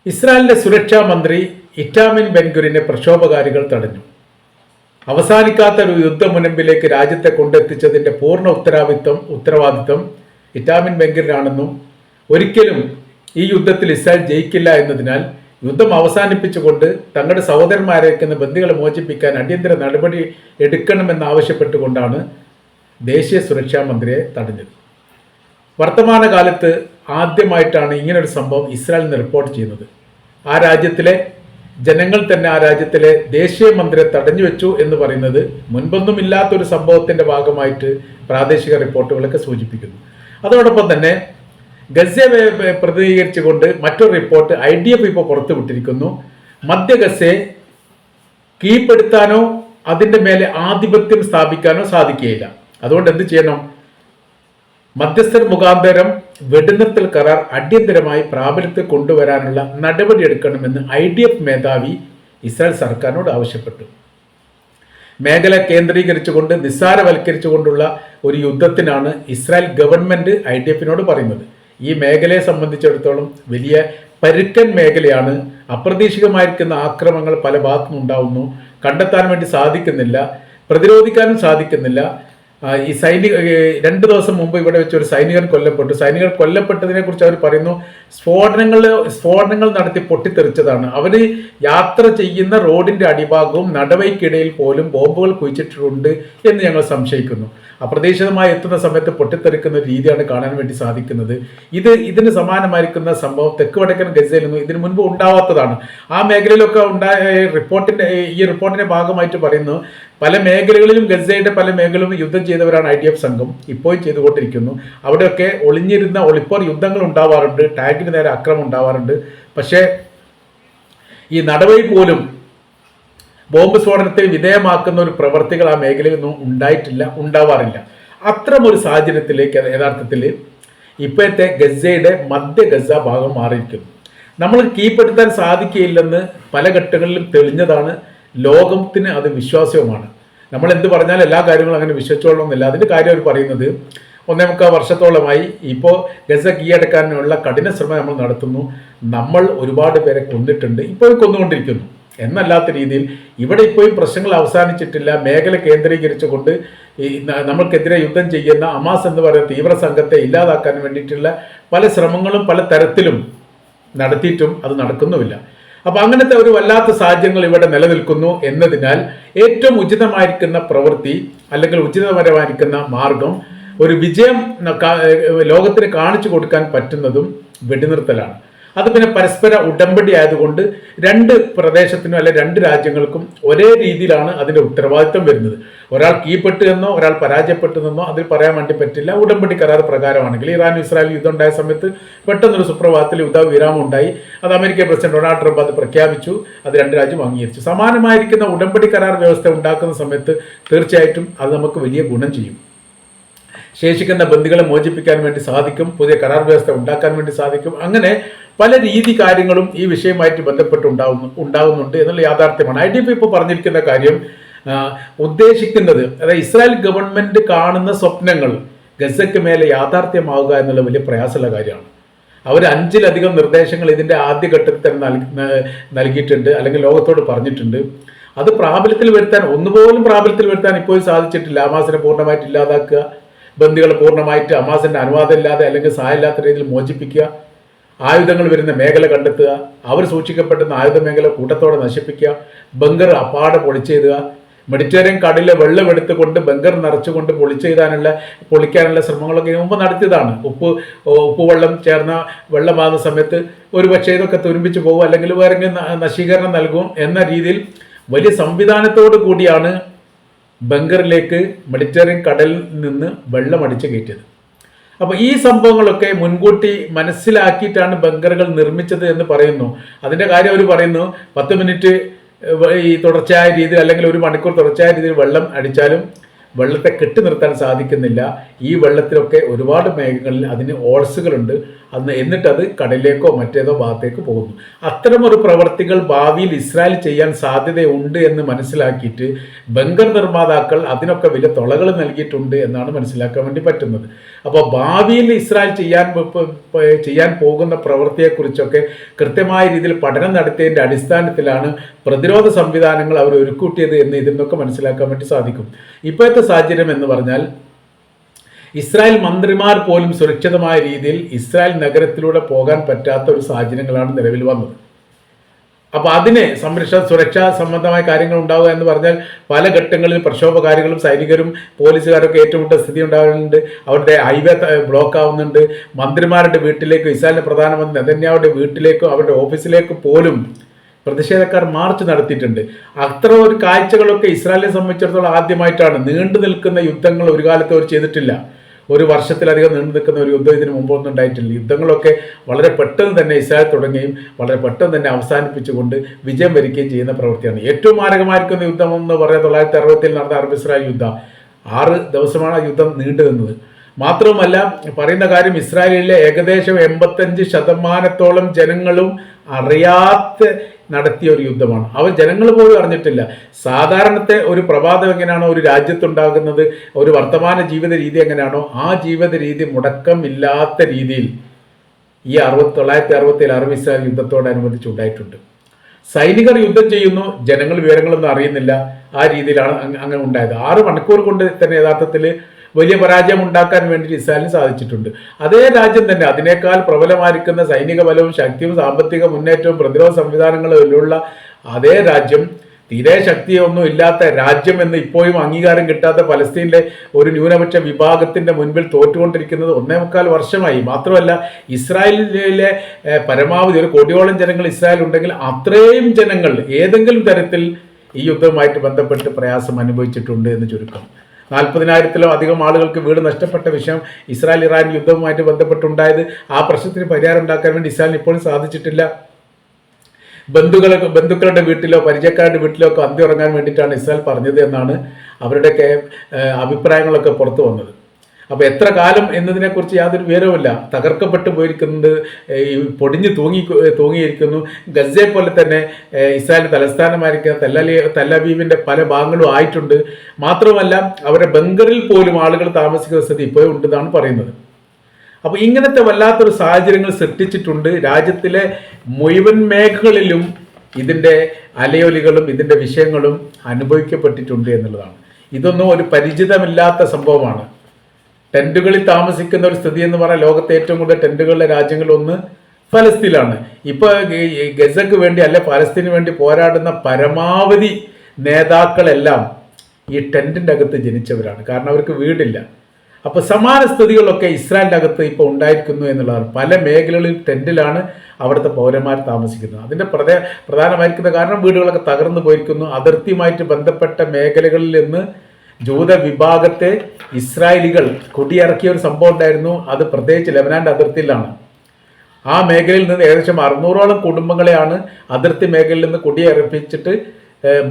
ഇസ്രായേലിന്റെ സുരക്ഷാ മന്ത്രി ഇറ്റാമിൻ ബെൻഗുരിനെ പ്രക്ഷോഭകാരികൾ തടഞ്ഞു. അവസാനിക്കാത്ത ഒരു യുദ്ധമുനമ്പിലേക്ക് രാജ്യത്തെ കൊണ്ടെത്തിച്ചതിന്റെ പൂർണ്ണ ഉത്തരവാദിത്വം ഇറ്റാമിൻ ബെൻഗുരിനാണെന്നും ഒരിക്കലും ഈ യുദ്ധത്തിൽ ഇസ്രായേൽ ജയിക്കില്ല എന്നതിനാൽ യുദ്ധം അവസാനിപ്പിച്ചുകൊണ്ട് തങ്ങളുടെ സഹോദരന്മാരേക്കുന്ന ബന്ദികളെ മോചിപ്പിക്കാൻ അടിയന്തര നടപടി എടുക്കണമെന്നാവശ്യപ്പെട്ടുകൊണ്ടാണ് ദേശീയ സുരക്ഷാ മന്ത്രിയെ തടഞ്ഞത്. വർത്തമാനകാലത്ത് ആദ്യമായിട്ടാണ് ഇങ്ങനൊരു സംഭവം ഇസ്രായേലിൽ നിന്ന് റിപ്പോർട്ട് ചെയ്യുന്നത്. ആ രാജ്യത്തിലെ ജനങ്ങൾ തന്നെ ആ രാജ്യത്തിലെ ദേശീയ മന്ത്രിയെ തടഞ്ഞു വെച്ചു എന്ന് പറയുന്നത് മുൻപൊന്നുമില്ലാത്തൊരു സംഭവത്തിന്റെ ഭാഗമായിട്ട് പ്രാദേശിക റിപ്പോർട്ടുകളൊക്കെ സൂചിപ്പിക്കുന്നു. അതോടൊപ്പം തന്നെ ഗസയെ പ്രതിനിധീകരിച്ചുകൊണ്ട് മറ്റൊരു റിപ്പോർട്ട് IDF ഇപ്പോൾ പുറത്തുവിട്ടിരിക്കുന്നു. മധ്യ ഗസയെ കീഴ്പ്പെടുത്താനോ അതിൻ്റെ മേലെ ആധിപത്യം സ്ഥാപിക്കാനോ സാധിക്കുകയില്ല. അതുകൊണ്ട് എന്ത് ചെയ്യണം? മധ്യസ്ഥർ മുഖാന്തരം വെടിനിർത്തൽ കരാർ അടിയന്തരമായി പ്രാബല്യത്തിൽ കൊണ്ടുവരാനുള്ള നടപടിയെടുക്കണമെന്ന് IDF മേധാവി ഇസ്രായേൽ സർക്കാരിനോട് ആവശ്യപ്പെട്ടു. മേഖല കേന്ദ്രീകരിച്ചുകൊണ്ട് നിസ്സാരവൽക്കരിച്ചുകൊണ്ടുള്ള ഒരു യുദ്ധത്തിനാണ് ഇസ്രായേൽ ഗവൺമെന്റ് IDFനോട് പറയുന്നത്. ഈ മേഖലയെ സംബന്ധിച്ചിടത്തോളം വലിയ പരുക്കൻ മേഖലയാണ്. അപ്രതീക്ഷിതമായിരിക്കുന്ന ആക്രമണങ്ങൾ പല ഭാഗത്തുനിന്നും ഉണ്ടാവുന്നു. കണ്ടെത്താൻ വേണ്ടി സാധിക്കുന്നില്ല, പ്രതിരോധിക്കാനും സാധിക്കുന്നില്ല. ഈ 2 ദിവസം മുമ്പ് ഇവിടെ വെച്ച് ഒരു സൈനികൻ കൊല്ലപ്പെട്ടു. സൈനികർ കൊല്ലപ്പെട്ടതിനെ കുറിച്ച് അവർ പറയുന്നു സ്ഫോടനങ്ങൾ നടത്തി പൊട്ടിത്തെറിച്ചതാണ്. അവർ യാത്ര ചെയ്യുന്ന റോഡിന്റെ അടിഭാഗവും നടവയ്ക്കിടയിൽ പോലും ബോംബുകൾ കുഴിച്ചിട്ടുണ്ട് എന്ന് ഞങ്ങൾ സംശയിക്കുന്നു. അപ്രതീക്ഷിതമായി എത്തുന്ന സമയത്ത് പൊട്ടിത്തെറിക്കുന്ന രീതിയാണ് കാണാൻ വേണ്ടി സാധിക്കുന്നത്. ഇതിന് സമാനമായിരിക്കുന്ന സംഭവം തെക്ക് വടക്കൻ ഗസയിൽ നിന്നും ഇതിനു മുൻപ് ഉണ്ടാവാത്തതാണ്. ആ മേഖലയിലൊക്കെ ഉണ്ടായ ഈ റിപ്പോർട്ടിന്റെ ഭാഗമായിട്ട് പറയുന്നു, പല മേഖലകളിലും ഗസയുടെ പല മേഖലകളും യുദ്ധം ചെയ്തവരാണ് IDF സംഘം ഇപ്പോഴും ചെയ്തുകൊണ്ടിരിക്കുന്നു. അവിടെയൊക്കെ ഒളിപ്പോർ യുദ്ധങ്ങൾ ഉണ്ടാവാറുണ്ട്, ടാങ്കിന് നേരെ ആക്രമണം ഉണ്ടാവാറുണ്ട്. പക്ഷേ ഈ നടവയിൽ പോലും ബോംബ് സ്ഫോടനത്തെ വിധേയമാക്കുന്ന ഒരു പ്രവർത്തികൾ ആ മേഖലയിൽ നിന്നും ഉണ്ടാവാറില്ല. അത്തരമൊരു സാഹചര്യത്തിലേക്ക് യഥാർത്ഥത്തിൽ ഇപ്പോഴത്തെ ഗസയുടെ മധ്യ ഗസ ഭാഗം മാറിയിരിക്കുന്നു. നമ്മൾ കീഴ്പ്പെടുത്താൻ സാധിക്കുകയില്ലെന്ന് പല ഘട്ടങ്ങളിലും തെളിഞ്ഞതാണ്. ലോകത്തിന് അത് വിശ്വാസവുമാണ്. നമ്മൾ എന്ത് പറഞ്ഞാൽ എല്ലാ കാര്യങ്ങളും അങ്ങനെ വിശ്വസിച്ചോളണമെന്നില്ല. അതിൻ്റെ കാര്യം അവർ പറയുന്നത് 1.25 വർഷത്തോളമായി ഇപ്പോൾ ഗസ കീഴടക്കാനുള്ള കഠിന ശ്രമം നമ്മൾ നടത്തുന്നു. നമ്മൾ ഒരുപാട് പേരെ കൊന്നിട്ടുണ്ട്, ഇപ്പോഴും കൊന്നുകൊണ്ടിരിക്കുന്നു എന്നല്ലാത്ത രീതിയിൽ ഇവിടെ ഇപ്പോഴും പ്രശ്നങ്ങൾ അവസാനിച്ചിട്ടില്ല. മേഖല കേന്ദ്രീകരിച്ചുകൊണ്ട് നമ്മൾക്കെതിരെ യുദ്ധം ചെയ്യുന്ന ഹമാസ് എന്ന് പറയുന്ന തീവ്ര സംഘത്തെ ഇല്ലാതാക്കാൻ വേണ്ടിയിട്ടുള്ള പല ശ്രമങ്ങളും പല തരത്തിലും നടത്തിയിട്ടും അത് നടക്കുന്നുമില്ല. അപ്പം അങ്ങനത്തെ ഒരു വല്ലാത്ത സാഹചര്യങ്ങൾ ഇവിടെ നിലനിൽക്കുന്നു എന്നതിനാൽ ഏറ്റവും ഉചിതമായിരിക്കുന്ന പ്രവൃത്തി അല്ലെങ്കിൽ ഉചിതപരമായിരിക്കുന്ന മാർഗം ഒരു വിജയം ലോകത്തിന് കാണിച്ചു കൊടുക്കാൻ പറ്റുന്നതും വെടിനിർത്തലാണ്. അത് പിന്നെ പരസ്പര ഉടമ്പടി ആയതുകൊണ്ട് 2 പ്രദേശത്തിനും അല്ലെ 2 രാജ്യങ്ങൾക്കും ഒരേ രീതിയിലാണ് അതിന്റെ ഉത്തരവാദിത്വം വരുന്നത്. ഒരാൾ കീഴ്പ്പെട്ടു എന്നോ ഒരാൾ പരാജയപ്പെട്ടു എന്നോ അതിൽ പറയാൻ വേണ്ടി പറ്റില്ല. ഉടമ്പടി കരാർ പ്രകാരമാണെങ്കിൽ ഇറാനും ഇസ്രായേലും യുദ്ധം ഉണ്ടായ സമയത്ത് പെട്ടെന്നൊരു സുപ്രഭാതത്തിൽ യുദ്ധവിരാമം ഉണ്ടായി. അത് അമേരിക്കൻ പ്രസിഡന്റ് ഡൊണാൾഡ് ട്രംപ് അത് പ്രഖ്യാപിച്ചു. അത് 2 രാജ്യം അംഗീകരിച്ചു. സമാനമായിരിക്കുന്ന ഉടമ്പടി കരാർ വ്യവസ്ഥ ഉണ്ടാക്കുന്ന സമയത്ത് തീർച്ചയായിട്ടും അത് നമുക്ക് വലിയ ഗുണം ചെയ്യും. ശേഷിക്കുന്ന ബന്ദികളെ മോചിപ്പിക്കാൻ വേണ്ടി സാധിക്കും, പുതിയ കരാർ വ്യവസ്ഥ ഉണ്ടാക്കാൻ വേണ്ടി സാധിക്കും. അങ്ങനെ പല കാര്യങ്ങളും ഈ വിഷയമായിട്ട് ബന്ധപ്പെട്ട് ഉണ്ടാകുന്നുണ്ട് എന്നുള്ള യാഥാർത്ഥ്യമാണ്. IDF ഇപ്പോൾ പറഞ്ഞിരിക്കുന്ന കാര്യം ഉദ്ദേശിക്കുന്നത്, അതായത് ഇസ്രായേൽ ഗവൺമെന്റ് കാണുന്ന സ്വപ്നങ്ങൾ ഗസയ്ക്ക് മേലെ യാഥാർത്ഥ്യമാവുക എന്നുള്ള വലിയ പ്രയാസമുള്ള കാര്യമാണ്. അവർ 5-ലധികം നിർദ്ദേശങ്ങൾ ഇതിന്റെ ആദ്യഘട്ടത്തിൽ തന്നെ നൽകിയിട്ടുണ്ട്, അല്ലെങ്കിൽ ലോകത്തോട് പറഞ്ഞിട്ടുണ്ട്. അത് ഒന്നുപോലും പ്രാബല്യത്തിൽ വരുത്താൻ ഇപ്പോഴും സാധിച്ചിട്ടില്ല. ഹമാസിനെ പൂർണ്ണമായിട്ട് ഇല്ലാതാക്കുക, ബന്ദികളെ പൂർണ്ണമായിട്ട് ഹമാസിന്റെ അനുവാദം ഇല്ലാതെ അല്ലെങ്കിൽ സഹായമില്ലാത്ത രീതിയിൽ മോചിപ്പിക്കുക, ആയുധങ്ങൾ വരുന്ന മേഖല കണ്ടെത്തുക, അവർ സൂക്ഷിക്കപ്പെടുന്ന ആയുധ മേഖല കൂട്ടത്തോടെ നശിപ്പിക്കുക, ബങ്കർ അപ്പാടെ പൊളിച്ചെയ്തുക, മെഡിറ്ററേനിയൻ കടലിലെ വെള്ളം എടുത്തുകൊണ്ട് ബങ്കർ നിറച്ചുകൊണ്ട് പൊളിക്കാനുള്ള ശ്രമങ്ങളൊക്കെ മുമ്പ് നടത്തിയതാണ്. ഉപ്പുവെള്ളം ചേർന്ന വെള്ളമാകുന്ന സമയത്ത് ഒരുപക്ഷെ ഇതൊക്കെ തുരുമ്പിച്ച് പോകും, അല്ലെങ്കിൽ വേറെ നശീകരണം നൽകും എന്ന രീതിയിൽ വലിയ സംവിധാനത്തോടു കൂടിയാണ് ബങ്കറിലേക്ക് മെഡിറ്ററേനിയൻ കടലിൽ നിന്ന് വെള്ളം അടിച്ചു കയറ്റിയത്. അപ്പോൾ ഈ സംഭവങ്ങളൊക്കെ മുൻകൂട്ടി മനസ്സിലാക്കിയിട്ടാണ് ബങ്കറുകൾ നിർമ്മിച്ചത് എന്ന് പറയുന്നു. അതിൻ്റെ കാര്യം അവർ പറയുന്നു, 10 മിനിറ്റ് ഈ തുടർച്ചയായ രീതിയിൽ അല്ലെങ്കിൽ 1 മണിക്കൂർ തുടർച്ചയായ രീതിയിൽ വെള്ളം അടിച്ചാലും വെള്ളത്തെ കെട്ടി നിർത്താൻ സാധിക്കുന്നില്ല. ഈ വെള്ളത്തിലൊക്കെ ഒരുപാട് മേഖലകളിൽ അതിന് ഓൾസുകളുണ്ട്. എന്നിട്ടത് കടലിലേക്കോ മറ്റേതോ ഭാഗത്തേക്ക് പോകുന്നു. അത്തരമൊരു പ്രവർത്തികൾ ഭാവിയിൽ ഇസ്രായേൽ ചെയ്യാൻ സാധ്യതയുണ്ട് എന്ന് മനസ്സിലാക്കിയിട്ട് ബങ്കർ നിർമ്മാതാക്കൾ അതിനൊക്കെ വലിയ തുളകൾ നൽകിയിട്ടുണ്ട് എന്നാണ് മനസ്സിലാക്കാൻ വേണ്ടി പറ്റുന്നത്. അപ്പോൾ ഭാവിയിൽ ഇസ്രായേൽ ചെയ്യാൻ പോകുന്ന പ്രവൃത്തിയെക്കുറിച്ചൊക്കെ കൃത്യമായ രീതിയിൽ പഠനം നടത്തിയതിൻ്റെ അടിസ്ഥാനത്തിലാണ് പ്രതിരോധ സംവിധാനങ്ങൾ അവർ ഒരുക്കൂട്ടിയത് എന്ന് ഇതിൽ നിന്നൊക്കെ മനസ്സിലാക്കാൻ വേണ്ടി സാധിക്കും. ഇപ്പോഴത്തെ സാഹചര്യം എന്ന് പറഞ്ഞാൽ ഇസ്രായേൽ മന്ത്രിമാർ പോലും സുരക്ഷിതമായ രീതിയിൽ ഇസ്രായേൽ നഗരത്തിലൂടെ പോകാൻ പറ്റാത്ത ഒരു സാഹചര്യങ്ങളാണ് നിലവിൽ വന്നത്. അപ്പോൾ അതിന് സുരക്ഷാ സംബന്ധമായ കാര്യങ്ങൾ ഉണ്ടാവുക എന്ന് പറഞ്ഞാൽ പല ഘട്ടങ്ങളിൽ പ്രക്ഷോഭകാരികളും സൈനികരും പോലീസുകാരൊക്കെ ഏറ്റുമുട്ട സ്ഥിതി ഉണ്ടാകുന്നുണ്ട്. അവരുടെ ഹൈവേ ബ്ലോക്ക് ആവുന്നുണ്ട്. മന്ത്രിമാരുടെ വീട്ടിലേക്കും ഇസ്രായേലിന്റെ പ്രധാനമന്ത്രി നെതന്യാഹുവിന്റെ വീട്ടിലേക്കും അവരുടെ ഓഫീസിലേക്കും പോലും പ്രതിഷേധക്കാർ മാർച്ച് നടത്തിയിട്ടുണ്ട്. അത്ര ഒരു കാഴ്ചകളൊക്കെ ഇസ്രായേലിനെ സംബന്ധിച്ചിടത്തോളം ആദ്യമായിട്ടാണ്. നീണ്ടു നിൽക്കുന്ന യുദ്ധങ്ങൾ ഒരു കാലത്ത് അവർ ചെയ്തിട്ടില്ല. ഒരു വർഷത്തിലധികം നീണ്ടു നിൽക്കുന്ന ഒരു യുദ്ധം ഇതിന് മുമ്പൊന്നും ഉണ്ടായിട്ടില്ല. യുദ്ധങ്ങളൊക്കെ വളരെ പെട്ടെന്ന് തന്നെ ഇസ്രായേൽ തുടങ്ങുകയും വളരെ പെട്ടെന്ന് തന്നെ അവസാനിപ്പിച്ചുകൊണ്ട് വിജയം വരികയും ചെയ്യുന്ന പ്രവൃത്തിയാണ്. ഏറ്റവും മാരകമായിരിക്കുന്ന യുദ്ധം എന്ന് പറയുന്നത് 1960 നടന്ന അറബ് ഇസ്രായേൽ യുദ്ധം. 6 ദിവസമാണ് ആ യുദ്ധം നീണ്ടു നിന്നത്. മാത്രവുമല്ല, പറയുന്ന കാര്യം ഇസ്രായേലിലെ ഏകദേശം 85% ജനങ്ങളും അറിയാത്ത നടത്തിയ ഒരു യുദ്ധമാണ്. അവർ ജനങ്ങൾ പോലും അറിഞ്ഞിട്ടില്ല. സാധാരണത്തെ ഒരു പ്രഭാതം എങ്ങനെയാണോ ഒരു രാജ്യത്തുണ്ടാകുന്നത്, ഒരു വർത്തമാന ജീവിത രീതി എങ്ങനെയാണോ ആ ജീവിത രീതി മുടക്കമില്ലാത്ത രീതിയിൽ ഈ 1967 അറബ് ഇസ്രായേൽ യുദ്ധത്തോടനുബന്ധിച്ചുണ്ടായിട്ടുണ്ട്. സൈനികർ യുദ്ധം ചെയ്യുന്നു, ജനങ്ങൾ വിവരങ്ങളൊന്നും അറിയുന്നില്ല. ആ രീതിയിലാണ് അങ്ങനെ ഉണ്ടായത്. 6 മണിക്കൂർ കൊണ്ട് തന്നെ യഥാർത്ഥത്തിൽ വലിയ പരാജയം ഉണ്ടാക്കാൻ വേണ്ടി ഇസ്രായേലിന് സാധിച്ചിട്ടുണ്ട്. അതേ രാജ്യം തന്നെ അതിനേക്കാൾ പ്രബലമായിരിക്കുന്ന സൈനിക ബലവും ശക്തിയും സാമ്പത്തിക മുന്നേറ്റവും പ്രതിരോധ സംവിധാനങ്ങളും ഉള്ള അതേ രാജ്യം, തീരെ ശക്തിയൊന്നും ഇല്ലാത്ത രാജ്യം എന്ന് ഇപ്പോഴും അംഗീകാരം കിട്ടാത്ത പലസ്തീനിലെ ഒരു ന്യൂനപക്ഷ വിഭാഗത്തിന്റെ മുൻപിൽ തോറ്റുകൊണ്ടിരിക്കുന്നത് 1.25 വർഷമായി. മാത്രമല്ല, ഇസ്രായേലിലെ പരമാവധി 1 കോടിയോളം ജനങ്ങൾ ഇസ്രായേൽ ഉണ്ടെങ്കിൽ അത്രയും ജനങ്ങൾ ഏതെങ്കിലും തരത്തിൽ ഈ യുദ്ധവുമായിട്ട് ബന്ധപ്പെട്ട് പ്രയാസം അനുഭവിച്ചിട്ടുണ്ട് എന്ന് ചുരുക്കം. 40,000-ത്തിലോ അധികം ആളുകൾക്ക് വീട് നഷ്ടപ്പെട്ട വിഷയം ഇസ്രായേൽ ഇറാൻ യുദ്ധവുമായിട്ട് ബന്ധപ്പെട്ടുണ്ടായത്. ആ പ്രശ്നത്തിന് പരിഹാരം ഉണ്ടാക്കാൻ വേണ്ടി ഇസ്രായേലിന് ഇപ്പോഴും സാധിച്ചിട്ടില്ല. ബന്ധുക്കളുടെ വീട്ടിലോ പരിചയക്കാരുടെ വീട്ടിലോ ഒക്കെ അന്തി ഉറങ്ങാൻ വേണ്ടിയിട്ടാണ് ഇസ്രായേൽ പറഞ്ഞത് എന്നാണ് അവരുടെയൊക്കെ അഭിപ്രായങ്ങളൊക്കെ പുറത്തു വന്നത്. അപ്പോൾ എത്ര കാലം എന്നതിനെക്കുറിച്ച് യാതൊരു വിവരവുമില്ല. തകർക്കപ്പെട്ടു പോയിരിക്കുന്നത്, പൊടിഞ്ഞ് തൂങ്ങിയിരിക്കുന്നു. ഗസയെ പോലെ തന്നെ ഇസ്രായേൽ തലസ്ഥാനമായിരിക്കുന്ന തെല്ലവീവിൻ്റെ പല ഭാഗങ്ങളും ആയിട്ടുണ്ട്. മാത്രമല്ല, അവരുടെ ബങ്കറിൽ പോലും ആളുകൾ താമസിക്കുന്ന സ്ഥിതി ഇപ്പോഴും ഉണ്ടെന്നാണ് പറയുന്നത്. അപ്പോൾ ഇങ്ങനത്തെ വല്ലാത്തൊരു സാഹചര്യങ്ങൾ സൃഷ്ടിച്ചിട്ടുണ്ട്. രാജ്യത്തിലെ മുഴുവൻ മേഖലകളിലും ഇതിൻ്റെ അലയൊലികളും ഇതിൻ്റെ വിഷയങ്ങളും അനുഭവിക്കപ്പെട്ടിട്ടുണ്ട് എന്നുള്ളതാണ്. ഇതൊന്നും ഒരു പരിചിതമില്ലാത്ത സംഭവമാണ്. ടെന്റുകളിൽ താമസിക്കുന്ന ഒരു സ്ഥിതി എന്ന് പറഞ്ഞാൽ ലോകത്തെ ഏറ്റവും കൂടുതൽ ടെന്റുകളുടെ രാജ്യങ്ങളൊന്ന് ഫലസ്തീനാണ്. ഇപ്പോൾ ഗസക്ക് വേണ്ടി അല്ലെ ഫലസ്തീന് വേണ്ടി പോരാടുന്ന പരമാവധി നേതാക്കളെല്ലാം ഈ ടെന്റിൻ്റെ അകത്ത് ജനിച്ചവരാണ്. കാരണം അവർക്ക് വീടില്ല. അപ്പോൾ സമാന സ്ഥിതികളൊക്കെ ഇസ്രായേലിൻ്റെ അകത്ത് ഇപ്പോൾ ഉണ്ടായിരിക്കുന്നു എന്നുള്ളതാണ്. പല മേഖലകളിൽ ടെന്റിലാണ് അവിടുത്തെ പൗരന്മാർ താമസിക്കുന്നത്. അതിൻ്റെ പ്രധാനമായിരിക്കുന്ന കാരണം വീടുകളൊക്കെ തകർന്നു പോയിരിക്കുന്നു. അതിർത്തിയുമായിട്ട് ബന്ധപ്പെട്ട മേഖലകളിൽ നിന്ന് ജൂത വിഭാഗത്തെ ഇസ്രായേലികൾ കുടിയിറക്കിയ ഒരു സംഭവം ഉണ്ടായിരുന്നു. അത് പ്രത്യേകിച്ച് ലെബനാന്റെ അതിർത്തിയിലാണ്. ആ മേഖലയിൽ നിന്ന് ഏകദേശം 600ഓളം കുടുംബങ്ങളെയാണ് അതിർത്തി മേഖലയിൽ നിന്ന് കുടിയിറപ്പിച്ചിട്ട്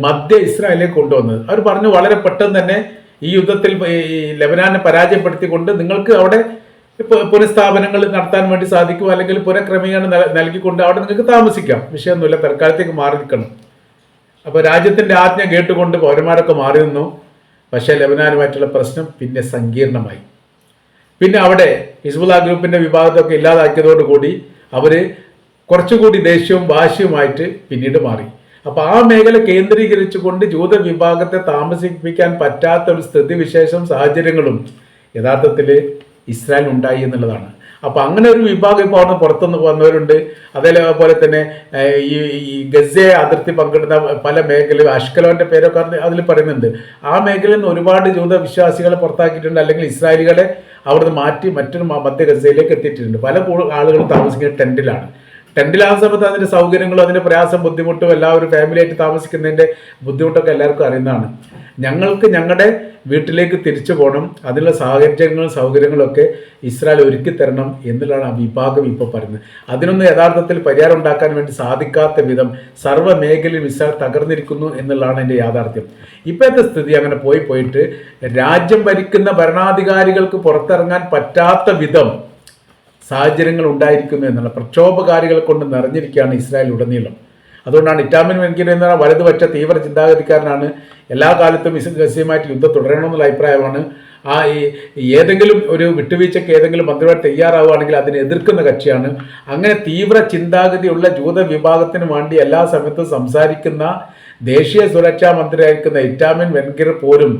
മധ്യ ഇസ്രായേലിലേക്ക് കൊണ്ടുവന്നത്. അവർ പറഞ്ഞു വളരെ പെട്ടെന്ന് തന്നെ ഈ യുദ്ധത്തിൽ ഈ ലെബനാനെ പരാജയപ്പെടുത്തിക്കൊണ്ട് നിങ്ങൾക്ക് അവിടെ പുനഃസ്ഥാപനങ്ങൾ നടത്താൻ വേണ്ടി സാധിക്കും, അല്ലെങ്കിൽ പുനഃക്രമീകരണം നൽകിക്കൊണ്ട് അവിടെ നിങ്ങൾക്ക് താമസിക്കാം, വിഷയമൊന്നുമില്ല, തൽക്കാലത്തേക്ക് മാറി നിൽക്കണം. അപ്പോൾ രാജ്യത്തിൻ്റെ ആജ്ഞ കേട്ടുകൊണ്ട് പൗരന്മാരൊക്കെ മാറി നിന്നു. പക്ഷേ ലെബനാനുമായിട്ടുള്ള പ്രശ്നം പിന്നെ സങ്കീർണമായി. പിന്നെ അവിടെ ഹിസ്ബുള്ള ഗ്രൂപ്പിൻ്റെ വിഭാഗത്തൊക്കെ ഇല്ലാതാക്കിയതോടുകൂടി അവർ കുറച്ചുകൂടി ദേഷ്യവും വാശിയുമായിട്ട് പിന്നീട് മാറി. അപ്പോൾ ആ മേഖല കേന്ദ്രീകരിച്ചുകൊണ്ട് ജൂത വിഭാഗത്തെ താമസിപ്പിക്കാൻ പറ്റാത്ത ഒരു സ്ഥിതിവിശേഷം സാഹചര്യങ്ങളും യഥാർത്ഥത്തിൽ ഇസ്രായേൽ ഉണ്ടായി എന്നുള്ളതാണ്. അപ്പോൾ അങ്ങനെ ഒരു വിഭാഗം ഇപ്പോൾ അവിടെ പുറത്തുനിന്ന് വന്നവരുണ്ട്. അതേപോലെ തന്നെ ഈ ഗസയെ അതിർത്തി പങ്കിടുന്ന പല മേഖലയും അഷ്കലോന്റെ പേരൊക്കെ അതിൽ പറയുന്നുണ്ട്. ആ മേഖലയിൽ നിന്ന് ഒരുപാട് ജൂത വിശ്വാസികളെ പുറത്താക്കിയിട്ടുണ്ട്, അല്ലെങ്കിൽ ഇസ്രായേലികളെ അവിടുന്ന് മാറ്റി മറ്റൊരു മധ്യ ഗസയിലേക്ക് എത്തിയിട്ടുണ്ട്. പല ആളുകളും താമസിക്കുന്നത് ടെന്റിലാണ്. ടെന്റിലാകുന്ന സമയത്ത് അതിൻ്റെ സൗകര്യങ്ങളും അതിൻ്റെ പ്രയാസം ബുദ്ധിമുട്ടും എല്ലാവരും ഫാമിലിയായിട്ട് താമസിക്കുന്നതിൻ്റെ ബുദ്ധിമുട്ടൊക്കെ എല്ലാവർക്കും അറിയുന്നതാണ്. ഞങ്ങൾക്ക് ഞങ്ങളുടെ വീട്ടിലേക്ക് തിരിച്ചു പോകണം, അതിനുള്ള സാഹചര്യങ്ങളും സൗകര്യങ്ങളൊക്കെ ഇസ്രായേൽ ഒരുക്കി തരണം എന്നുള്ളതാണ് ആ വിഭാഗം ഇപ്പോൾ പറയുന്നത്. അതിനൊന്നും യഥാർത്ഥത്തിൽ പരിഹാരം ഉണ്ടാക്കാൻ വേണ്ടി സാധിക്കാത്ത വിധം സർവ്വ മേഖലയിൽ ഇസ്രായേൽ തകർന്നിരിക്കുന്നു എന്നുള്ളതാണ് എൻ്റെ യാഥാർത്ഥ്യം. ഇപ്പോഴത്തെ സ്ഥിതി അങ്ങനെ പോയിട്ട് രാജ്യം ഭരിക്കുന്ന ഭരണാധികാരികൾക്ക് പുറത്തിറങ്ങാൻ പറ്റാത്ത വിധം സാഹചര്യങ്ങൾ ഉണ്ടായിരിക്കുന്നു എന്നുള്ള പ്രക്ഷോഭകാരികളെ കൊണ്ട് നിറഞ്ഞിരിക്കുകയാണ് ഇസ്രായേൽ ഉടനീളം. അതുകൊണ്ടാണ് ഇറ്റാമിൻ വെൻകിർ എന്ന വലതുപക്ഷ തീവ്ര ചിന്താഗതിക്കാരനാണ് എല്ലാ കാലത്തും ഗസയുമായിട്ട് യുദ്ധം തുടരണമെന്നുള്ള അഭിപ്രായമാണ്. ഏതെങ്കിലും ഒരു വിട്ടുവീഴ്ചയ്ക്ക് ഏതെങ്കിലും മന്ത്രിമാർ തയ്യാറാവുകയാണെങ്കിൽ അതിനെ എതിർക്കുന്ന കക്ഷിയാണ്. അങ്ങനെ തീവ്ര ചിന്താഗതിയുള്ള ജൂത വിഭാഗത്തിന് വേണ്ടി എല്ലാ സമയത്തും സംസാരിക്കുന്ന ദേശീയ സുരക്ഷാ മന്ത്രിയായിരിക്കുന്ന ഇറ്റാമിൻ വെൻകിർ പോലും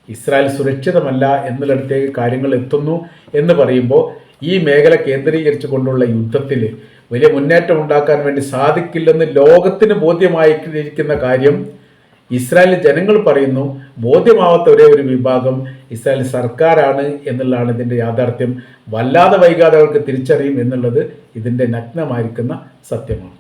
ഇസ്രായേൽ സുരക്ഷിതമല്ല എന്നിടത്തേക്ക് കാര്യങ്ങൾ എത്തുന്നു എന്ന് പറയുമ്പോൾ ഈ മേഖല കേന്ദ്രീകരിച്ചു കൊണ്ടുള്ള യുദ്ധത്തിൽ വലിയ മുന്നേറ്റം ഉണ്ടാക്കാൻ വേണ്ടി സാധിക്കില്ലെന്ന് ലോകത്തിന് ബോധ്യമായിരിക്കുന്ന കാര്യം ഇസ്രായേൽ ജനങ്ങൾ പറയുന്നു. ബോധ്യമാവാത്ത ഒരേ ഒരു വിഭാഗം ഇസ്രായേൽ സർക്കാരാണ് എന്നുള്ളതാണ് ഇതിൻ്റെ യാഥാർത്ഥ്യം. വല്ലാതെ വൈകാതെ അവർക്ക് തിരിച്ചറിയും എന്നുള്ളത് ഇതിൻ്റെ നഗ്നമായിരിക്കുന്ന സത്യമാണ്.